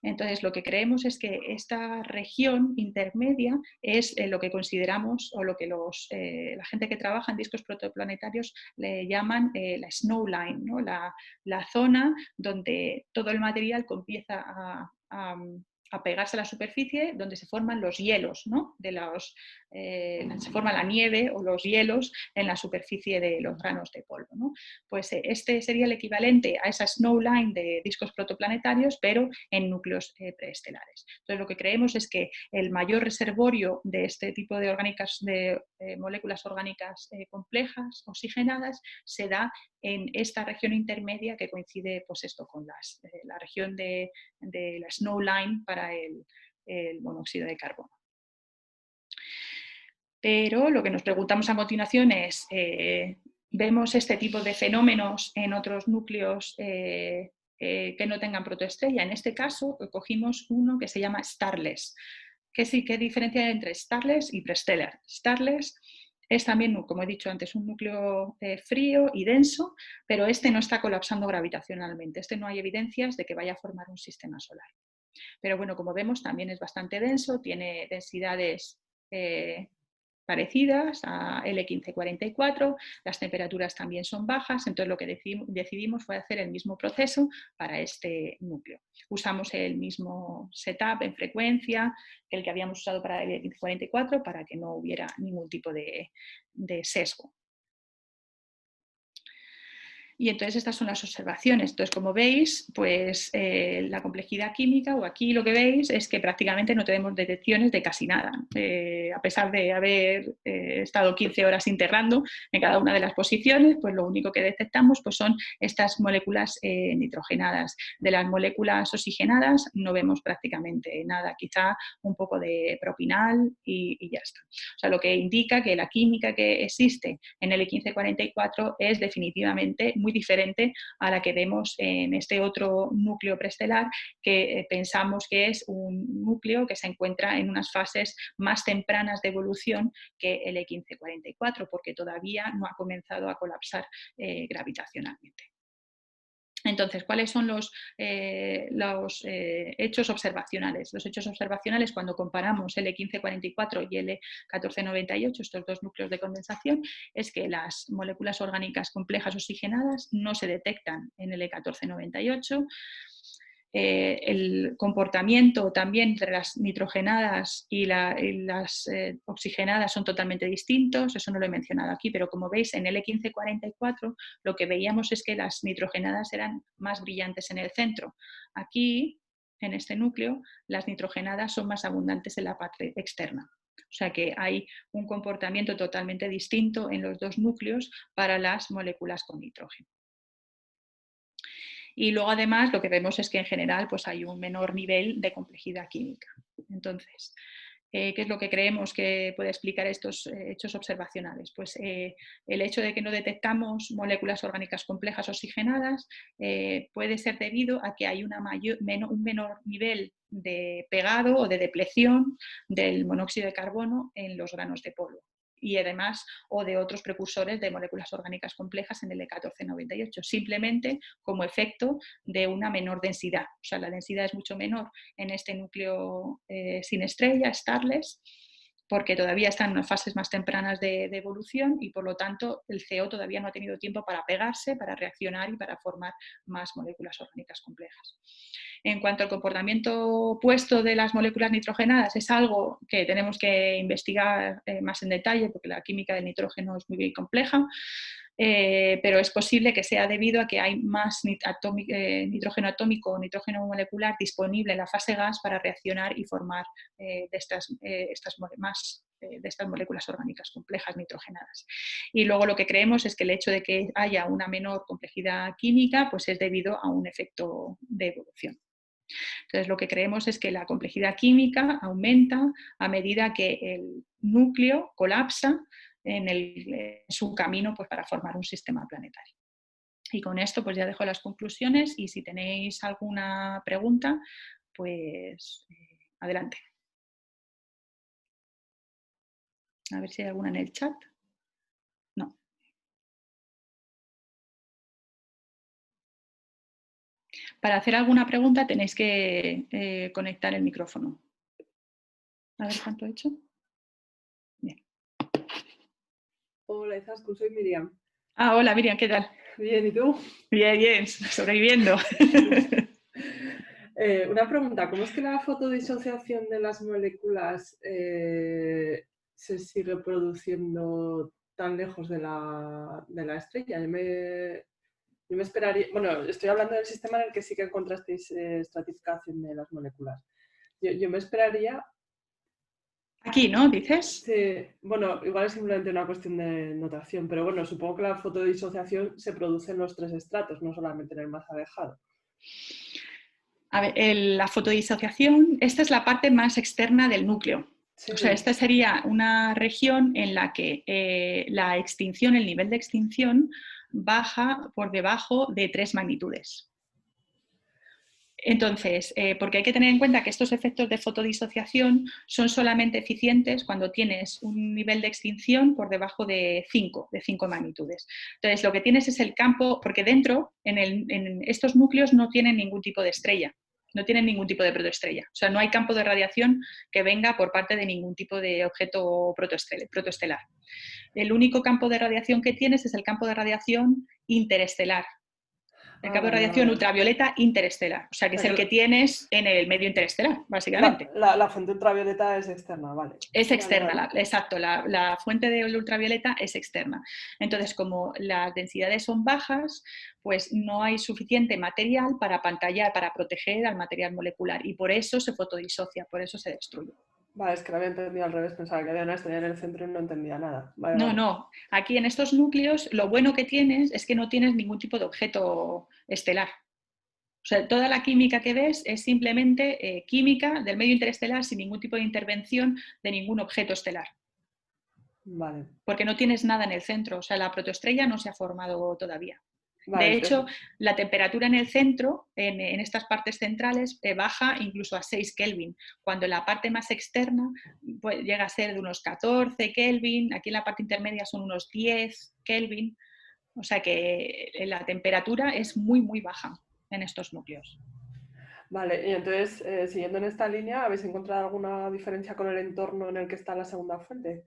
Entonces, lo que creemos es que esta región intermedia es lo que consideramos o lo que la gente que trabaja en discos protoplanetarios le llaman la snow line, ¿no? La zona donde todo el material comienza a pegarse a la superficie, donde se forman los hielos, ¿no? Se forma la nieve o los hielos en la superficie de los granos de polvo, ¿no? Pues este sería el equivalente a esa snow line de discos protoplanetarios, pero en núcleos preestelares. Entonces, lo que creemos es que el mayor reservorio de este tipo de moléculas orgánicas complejas, oxigenadas, se da en esta región intermedia que coincide pues esto, con la región de la snow line para el monóxido de carbono. Pero lo que nos preguntamos a continuación es, ¿vemos este tipo de fenómenos en otros núcleos que no tengan protoestrella? En este caso, cogimos uno que se llama starless. ¿Qué diferencia hay entre starless y prestellar? Starless es también, como he dicho antes, un núcleo frío y denso, pero este no está colapsando gravitacionalmente. Este no hay evidencias de que vaya a formar un sistema solar. Pero bueno, como vemos, también es bastante denso, tiene densidades parecidas a L1544, las temperaturas también son bajas, entonces lo que decidimos fue hacer el mismo proceso para este núcleo. Usamos el mismo setup en frecuencia que el que habíamos usado para el L1544 para que no hubiera ningún tipo de sesgo. Y entonces estas son las observaciones. Entonces, como veis, pues la complejidad química, o aquí lo que veis, es que prácticamente no tenemos detecciones de casi nada. A pesar de haber estado 15 horas integrando en cada una de las posiciones, pues lo único que detectamos pues, son estas moléculas nitrogenadas. De las moléculas oxigenadas no vemos prácticamente nada, quizá un poco de propinal y ya está. O sea, lo que indica que la química que existe en el L1544 es definitivamente muy muy diferente a la que vemos en este otro núcleo preestelar, que pensamos que es un núcleo que se encuentra en unas fases más tempranas de evolución que el E1544, porque todavía no ha comenzado a colapsar gravitacionalmente. Entonces, ¿cuáles son los hechos observacionales? Los hechos observacionales, cuando comparamos el E1544 y el E1498, estos dos núcleos de condensación, es que las moléculas orgánicas complejas oxigenadas no se detectan en el E1498. El comportamiento también entre las nitrogenadas y las oxigenadas son totalmente distintos, eso no lo he mencionado aquí, pero como veis en el E1544 lo que veíamos es que las nitrogenadas eran más brillantes en el centro. Aquí, en este núcleo, las nitrogenadas son más abundantes en la parte externa. O sea que hay un comportamiento totalmente distinto en los dos núcleos para las moléculas con nitrógeno. Y luego además lo que vemos es que en general pues, hay un menor nivel de complejidad química. Entonces, ¿qué es lo que creemos que puede explicar estos hechos observacionales? Pues el hecho de que no detectamos moléculas orgánicas complejas oxigenadas puede ser debido a que hay un menor nivel de pegado o de depleción del monóxido de carbono en los granos de polvo. Y además, o de otros precursores de moléculas orgánicas complejas en el E1498, simplemente como efecto de una menor densidad. O sea, la densidad es mucho menor en este núcleo sin estrella, starless, porque todavía están en unas fases más tempranas de evolución y por lo tanto el CO todavía no ha tenido tiempo para pegarse, para reaccionar y para formar más moléculas orgánicas complejas. En cuanto al comportamiento opuesto de las moléculas nitrogenadas, es algo que tenemos que investigar más en detalle porque la química del nitrógeno es muy compleja, pero es posible que sea debido a que hay más nitrógeno atómico o nitrógeno molecular disponible en la fase gas para reaccionar y formar de estas moléculas orgánicas complejas nitrogenadas. Y luego lo que creemos es que el hecho de que haya una menor complejidad química pues es debido a un efecto de evolución. Entonces, lo que creemos es que la complejidad química aumenta a medida que el núcleo colapsa en su camino pues, para formar un sistema planetario. Y con esto pues ya dejo las conclusiones y si tenéis alguna pregunta, pues adelante. A ver si hay alguna en el chat. No. Para hacer alguna pregunta tenéis que conectar el micrófono. A ver cuánto he hecho. Bien. Hola, Izaskun, soy Miriam. Ah, hola Miriam, ¿qué tal? Bien, ¿y tú? Bien, bien, sobreviviendo. Una pregunta, ¿cómo es que la fotodisociación de las moléculas se sigue produciendo tan lejos de la estrella? Yo me esperaría, bueno, estoy hablando del sistema en el que sí que encontrasteis estratificación de las moléculas. Yo me esperaría... Aquí, ¿no? ¿Dices? Sí, bueno, igual es simplemente una cuestión de notación, pero bueno, supongo que la fotodisociación se produce en los tres estratos, no solamente en el más alejado. A ver, la fotodisociación, esta es la parte más externa del núcleo. Sí. O sea, esta sería una región en la que la extinción, el nivel de extinción, baja por debajo de 3 magnitudes. Entonces, porque hay que tener en cuenta que estos efectos de fotodisociación son solamente eficientes cuando tienes un nivel de extinción por debajo de 5 magnitudes. Entonces, lo que tienes es el campo, porque dentro, en estos núcleos no tienen ningún tipo de estrella, no tienen ningún tipo de protoestrella. O sea, no hay campo de radiación que venga por parte de ningún tipo de objeto protoestelar. El único campo de radiación que tienes es el campo de radiación interestelar. El campo de radiación ultravioleta interestelar, o sea, que es el que tienes en el medio interestelar, básicamente. La fuente ultravioleta es externa, vale. Es externa, vale. Exacto, la fuente de ultravioleta es externa. Entonces, como las densidades son bajas, pues no hay suficiente material para pantallar, para proteger al material molecular y por eso se fotodisocia, por eso se destruye. Vale, es que lo había entendido al revés, pensaba que había una estrella en el centro y no entendía nada. Vale, no, vale. no. Aquí en estos núcleos lo bueno que tienes es que no tienes ningún tipo de objeto estelar. O sea, toda la química que ves es simplemente química del medio interestelar sin ningún tipo de intervención de ningún objeto estelar. Vale. Porque no tienes nada en el centro, o sea, la protoestrella no se ha formado todavía. Vale, De entonces, hecho, la temperatura en el centro, en estas partes centrales, baja incluso a 6 Kelvin, cuando en la parte más externa pues, llega a ser de unos 14 Kelvin, aquí en la parte intermedia son unos 10 Kelvin, o sea que la temperatura es muy, muy baja en estos núcleos. vale, y entonces, siguiendo en esta línea, ¿habéis encontrado alguna diferencia con el entorno en el que está la segunda fuente?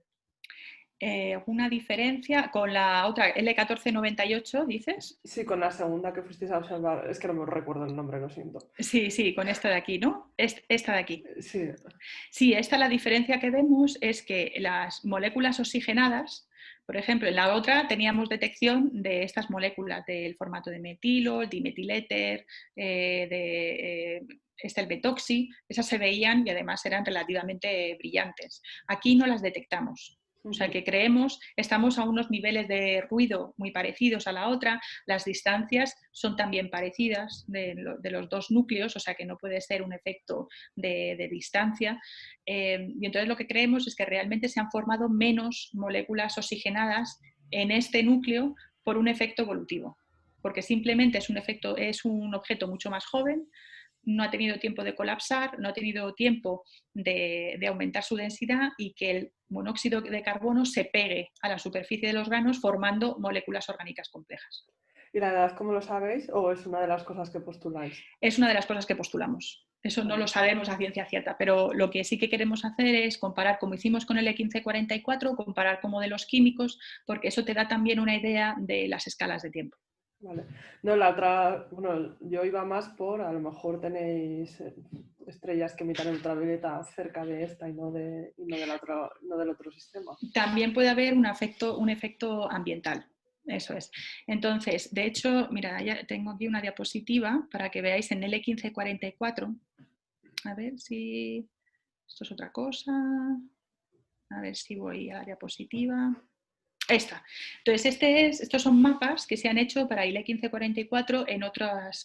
Una diferencia con la otra, L1498, ¿dices? Sí, con la segunda que fuisteis a observar. Es que no me recuerdo el nombre, lo siento. Sí, sí, con esta de aquí, ¿no? Esta de aquí. Sí, Sí, esta la diferencia que vemos es que las moléculas oxigenadas, por ejemplo, en la otra teníamos detección de estas moléculas del formato de metilo, el dimetiléter, el betoxi, esas se veían y además eran relativamente brillantes. Aquí no las detectamos. O sea que creemos, estamos a unos niveles de ruido muy parecidos a la otra, las distancias son también parecidas de los dos núcleos, o sea que no puede ser un efecto de distancia. Y entonces lo que creemos es que realmente se han formado menos moléculas oxigenadas en este núcleo por un efecto evolutivo, porque simplemente es un objeto mucho más joven, no ha tenido tiempo de colapsar, no ha tenido tiempo de aumentar su densidad y que el monóxido de carbono se pegue a la superficie de los granos formando moléculas orgánicas complejas. ¿y la edad cómo lo sabéis o es una de las cosas que postuláis? Es una de las cosas que postulamos. Eso no lo Vale, sabemos a ciencia cierta, pero lo que sí que queremos hacer es comparar, como hicimos con el E1544, comparar con modelos químicos, porque eso te da también una idea de las escalas de tiempo. vale. No, la otra, bueno, yo iba más por, a lo mejor tenéis estrellas que emitan ultravioleta cerca de esta y no del otro sistema. También puede haber un efecto ambiental. Eso es. Entonces, de hecho, mira, ya tengo aquí una diapositiva para que veáis en el E1544. A ver si esto es otra cosa. A ver si voy a la diapositiva. Esta. Entonces, estos son mapas que se han hecho para ILE 1544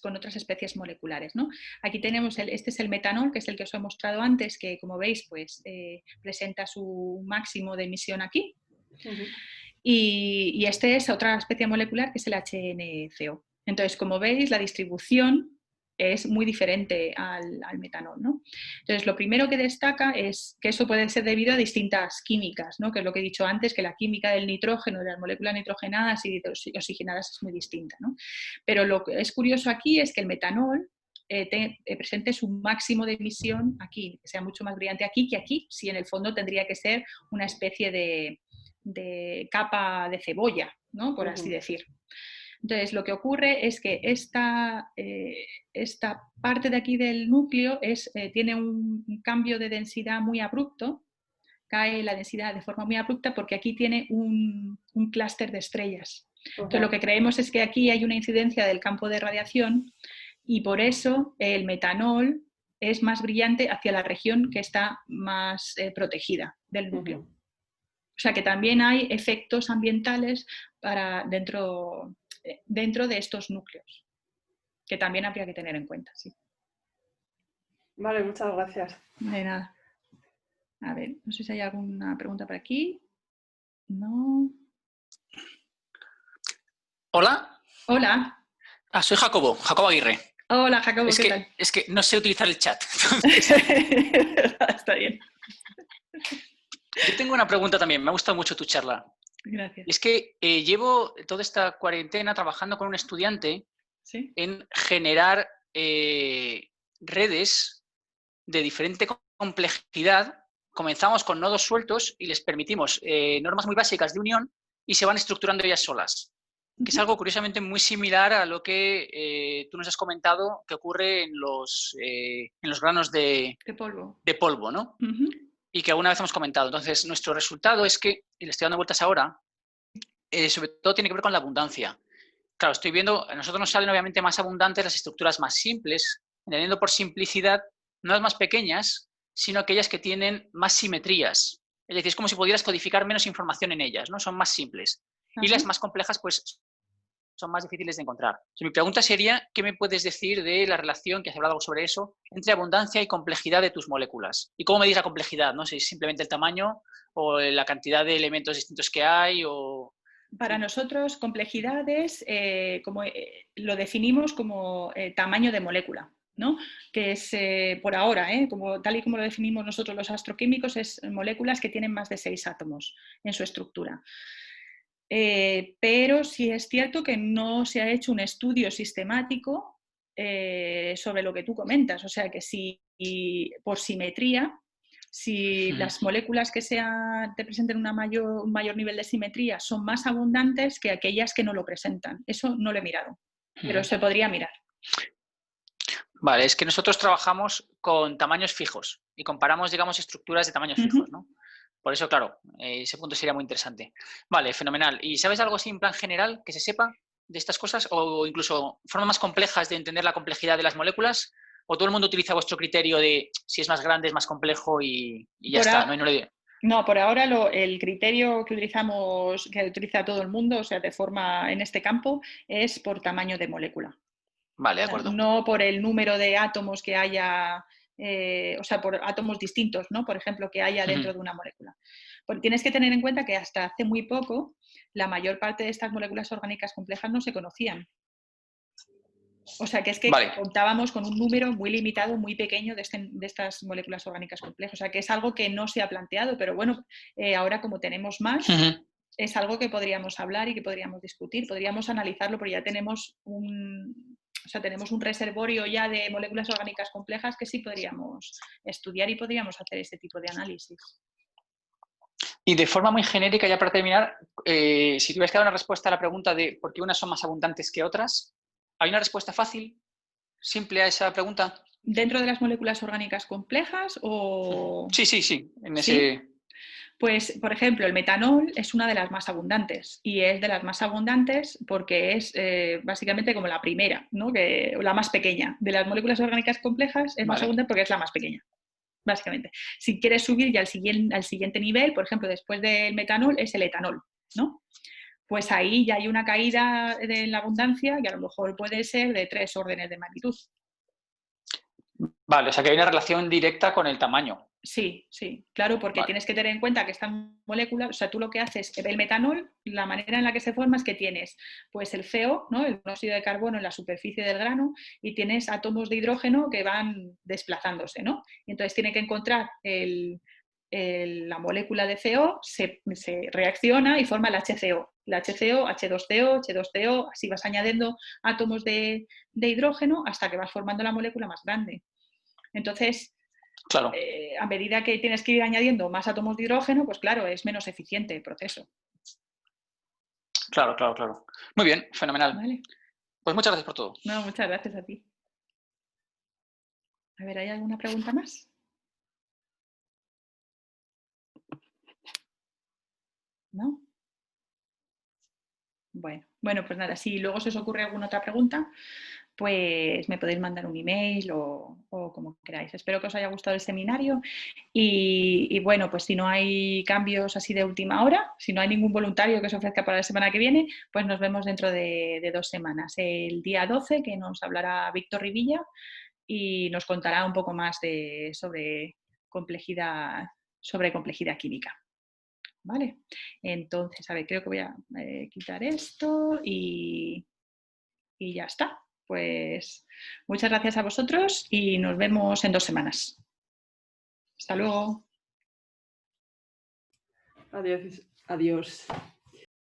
con otras especies moleculares, ¿no? Aquí tenemos, este es el metanol, que es el que os he mostrado antes, que como veis, pues presenta su máximo de emisión aquí. Y este es otra especie molecular que es el HNCO. Entonces, como veis, la distribución es muy diferente al metanol, ¿no? Entonces, lo primero que destaca es que eso puede ser debido a distintas químicas, ¿no? Que es lo que he dicho antes, que la química del nitrógeno, de las moléculas nitrogenadas y oxigenadas es muy distinta, ¿no? Pero lo que es curioso aquí es que el metanol presente su máximo de emisión aquí, que sea mucho más brillante aquí que aquí, si en el fondo tendría que ser una especie de capa de cebolla, ¿no? Por así decir. Entonces, lo que ocurre es que esta parte de aquí del núcleo tiene un cambio de densidad muy abrupto, cae la densidad de forma muy abrupta porque aquí tiene un clúster de estrellas. Entonces, lo que creemos es que aquí hay una incidencia del campo de radiación y por eso el metanol es más brillante hacia la región que está más protegida del núcleo. O sea que también hay efectos ambientales dentro de estos núcleos, que también habría que tener en cuenta. Sí. Vale, muchas gracias. De nada. A ver, no sé si hay alguna pregunta por aquí. No. Hola. Hola. Soy Jacobo Aguirre. Hola, Jacobo, ¿qué tal? Es que no sé utilizar el chat. Está bien. Yo tengo una pregunta también. Me ha gustado mucho tu charla. Gracias. Es que llevo toda esta cuarentena trabajando con un estudiante ¿Sí? en generar redes de diferente complejidad. Comenzamos con nodos sueltos y les permitimos normas muy básicas de unión y se van estructurando ellas solas. Que es algo curiosamente muy similar a lo que tú nos has comentado que ocurre en los granos de polvo, ¿no? Y que alguna vez hemos comentado. Entonces, nuestro resultado es que, y le estoy dando vueltas ahora, sobre todo tiene que ver con la abundancia. Claro, estoy viendo, a nosotros nos salen obviamente más abundantes las estructuras más simples, entendiendo por simplicidad no las más pequeñas, sino aquellas que tienen más simetrías. Es decir, es como si pudieras codificar menos información en ellas, ¿no? Son más simples. Y las más complejas, pues, son más difíciles de encontrar. Mi pregunta sería, ¿qué me puedes decir de la relación, que has hablado sobre eso, entre abundancia y complejidad de tus moléculas? ¿Y cómo medís la complejidad? No sé si es simplemente el tamaño o la cantidad de elementos distintos que hay o Para nosotros, complejidades lo definimos como tamaño de molécula, ¿no? Que es, por ahora, tal y como lo definimos nosotros los astroquímicos, es moléculas que tienen más de 6 átomos en su estructura. Pero sí es cierto que no se ha hecho un estudio sistemático sobre lo que tú comentas. O sea, que si por simetría, si las moléculas que te presenten un mayor nivel de simetría son más abundantes que aquellas que no lo presentan. Eso no lo he mirado, pero se podría mirar. Vale, es que nosotros trabajamos con tamaños fijos y comparamos, digamos, estructuras de tamaños fijos, ¿no? Por eso, claro, ese punto sería muy interesante. Vale, fenomenal. ¿Y sabes algo así en plan general que se sepa de estas cosas? ¿O incluso formas más complejas de entender la complejidad de las moléculas? ¿O todo el mundo utiliza vuestro criterio de si es más grande, es más complejo y ya está? No, por ahora el criterio que utilizamos, que utiliza todo el mundo, o sea, de forma en este campo, es por tamaño de molécula. Vale, de acuerdo. No por el número de átomos que haya, o sea, por átomos distintos, ¿no? Por ejemplo, que haya dentro de una molécula. Porque tienes que tener en cuenta que hasta hace muy poco la mayor parte de estas moléculas orgánicas complejas no se conocían. O sea, que es que contábamos con un número muy limitado, muy pequeño de estas moléculas orgánicas complejas. O sea, que es algo que no se ha planteado, pero bueno, ahora como tenemos más, es algo que podríamos hablar y que podríamos discutir, podríamos analizarlo, porque ya tenemos tenemos un reservorio ya de moléculas orgánicas complejas que sí podríamos estudiar y podríamos hacer ese tipo de análisis. Y de forma muy genérica, ya para terminar, si tuvieras que dar una respuesta a la pregunta de por qué unas son más abundantes que otras, ¿hay una respuesta fácil, simple a esa pregunta? ¿Dentro de las moléculas orgánicas complejas o...? Sí. ¿Sí? Pues, por ejemplo, el metanol es una de las más abundantes y es de las más abundantes porque es básicamente como la primera, ¿no? La más pequeña. De las moléculas orgánicas complejas es más abundante porque es la más pequeña, básicamente. Si quieres subir ya al siguiente nivel, por ejemplo, después del metanol es el etanol, ¿no? Pues ahí ya hay una caída de la abundancia que a lo mejor puede ser de 3 órdenes de magnitud. Vale, o sea que hay una relación directa con el tamaño. Sí, claro, porque tienes que tener en cuenta que esta molécula, o sea, tú lo que haces, el metanol, la manera en la que se forma es que tienes pues el CO, ¿no? El monóxido de carbono en la superficie del grano y tienes átomos de hidrógeno que van desplazándose, ¿no? Y entonces tiene que encontrar la molécula de CO, se reacciona y forma el HCO. El HCO, H2CO, H2CO, así vas añadiendo átomos de hidrógeno hasta que vas formando la molécula más grande. Entonces, claro. A medida que tienes que ir añadiendo más átomos de hidrógeno, pues claro, es menos eficiente el proceso. Claro. Muy bien, fenomenal. Vale. Pues muchas gracias por todo. No, muchas gracias a ti. A ver, ¿hay alguna pregunta más? ¿No? Bueno, pues nada, si luego se os ocurre alguna otra pregunta, pues me podéis mandar un email o como queráis. Espero que os haya gustado el seminario y bueno, pues si no hay cambios así de última hora, si no hay ningún voluntario que se ofrezca para la semana que viene, pues nos vemos dentro de 2 semanas. El día 12, que nos hablará Víctor Rivilla y nos contará un poco más sobre complejidad química. ¿Vale? Entonces, a ver, creo que voy a quitar esto y ya está. Pues muchas gracias a vosotros y nos vemos en 2 semanas. Hasta luego. Adiós.